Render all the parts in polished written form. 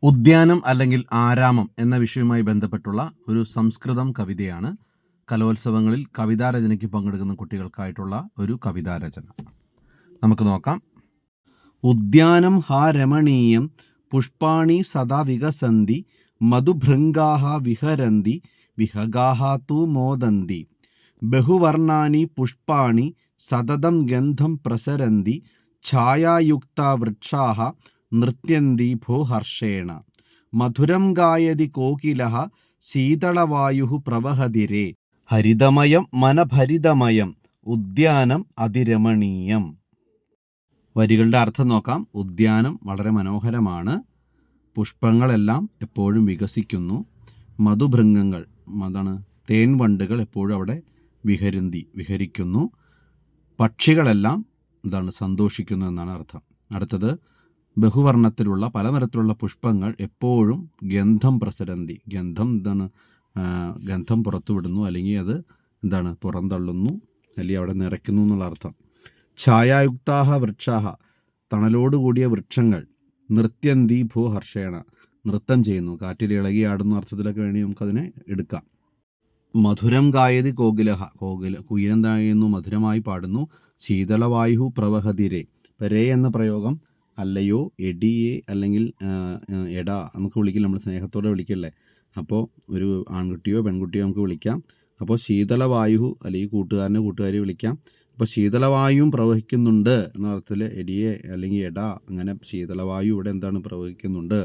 ഉദ്യാനം അല്ലെങ്കിൽ ആരാമം എന്ന വിഷയവുമായി ബന്ധപ്പെട്ടുള്ള ഒരു സംസ്കൃതം കവിതയാണ് കലോത്സവങ്ങളിൽ കവിതാരചനയ്ക്ക് പങ്കെടുക്കുന്ന കുട്ടികൾക്കായിട്ടുള്ള ഒരു കവിതാരചന. നമുക്ക് നോക്കാം. ഉദ്യാനം ഹാ രമണീയം പുഷ്പാണി സദാ വികസന്തി മധുഭൃംഗാഹ വിഹരന്തി വിഹഗാഹ തു മോദന്തി ബഹുവർണാനി പുഷ്പാണി സതതം ഗന്ധം പ്രസരന്തി ഛായായുക്ത വൃക്ഷാഹ നൃത്യന്തി ഭൂഹർഷേണ മധുരം ഗായതി കോകിലഃ ശീതളവായുഃ പ്രവഹതിരേ ഹരിതമയം മനഭരിതമയം ഉദ്യാനം അതിരമണീയം. വരികളുടെ അർത്ഥം നോക്കാം. ഉദ്യാനം വളരെ മനോഹരമാണ്. പുഷ്പങ്ങളെല്ലാം എപ്പോഴും വികസിക്കുന്നു. മധുഭൃംഗങ്ങൾ, അതാണ് തേൻവണ്ടുകൾ, എപ്പോഴും അവിടെ വിഹരിക്കുന്നു. പക്ഷികളെല്ലാം സന്തോഷിക്കുന്നു എന്നാണ് അർത്ഥം. അടുത്തത്, ബഹുവർണ്ണത്തിലുള്ള പലതരത്തിലുള്ള പുഷ്പങ്ങൾ എപ്പോഴും ഗന്ധം പ്രസരന്തി, ഗന്ധം പുറത്തുവിടുന്നു, അല്ലെങ്കിൽ അത് പുറന്തള്ളുന്നു, അല്ലെങ്കിൽ അവിടെ നിറയ്ക്കുന്നു എന്നുള്ള അർത്ഥം. ഛായായുക്താഹ വൃക്ഷാഹ, തണലോടുകൂടിയ വൃക്ഷങ്ങൾ, നൃത്യന്തി ഭൂഹർഷേണ, നൃത്തം ചെയ്യുന്നു, കാറ്റിൽ ഇളകിയാടുന്ന അർത്ഥത്തിലൊക്കെ വേണ്ടി നമുക്കതിനെ എടുക്കാം. മധുരം ഗായതി കോകിലഹ, കുയിലൻ തായുന്നു, മധുരമായി പാടുന്നു. ശീതളവായു പ്രവഹതിരേ, രേ എന്ന പ്രയോഗം അല്ലയോ, എടിയെ, അല്ലെങ്കിൽ എടാ നമുക്ക് വിളിക്കില്ല, നമ്മൾ സ്നേഹത്തോടെ വിളിക്കില്ലേ. അപ്പോൾ ഒരു ആൺകുട്ടിയോ പെൺകുട്ടിയോ നമുക്ക് വിളിക്കാം. അപ്പോൾ ശീതളവായു, അല്ലെങ്കിൽ കൂട്ടുകാരി വിളിക്കാം. അപ്പോൾ ശീതളവായുവും പ്രവഹിക്കുന്നുണ്ട് എന്ന അർത്ഥത്തിൽ എടിയെ അല്ലെങ്കിൽ എടാ, അങ്ങനെ ശീതളവായു ഇവിടെ പ്രവഹിക്കുന്നുണ്ട്.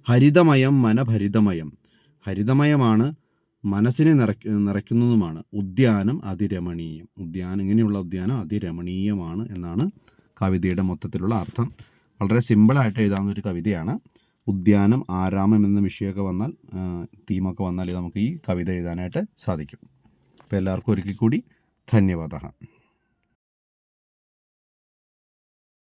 ഹരിതമയം മനഭരിതമയം, ഹരിതമയമാണ്, മനസ്സിനെ നിറയ്ക്കുന്നതുമാണ്. ഉദ്യാനം അതിരമണീയം, ഇങ്ങനെയുള്ള ഉദ്യാനം അതിരമണീയമാണ് എന്നാണ് കവിതയുടെ മൊത്തത്തിലുള്ള അർത്ഥം. വളരെ സിമ്പിളായിട്ട് എഴുതാവുന്ന ഒരു കവിതയാണ്. ഉദ്യാനം, ആരാമം എന്ന വിഷയമൊക്കെ വന്നാൽ, തീമൊക്കെ വന്നാൽ നമുക്ക് ഈ കവിത എഴുതാനായിട്ട് സാധിക്കും. അപ്പോൾ എല്ലാവർക്കും ഒരിക്കൽ കൂടി ധന്യവാദം.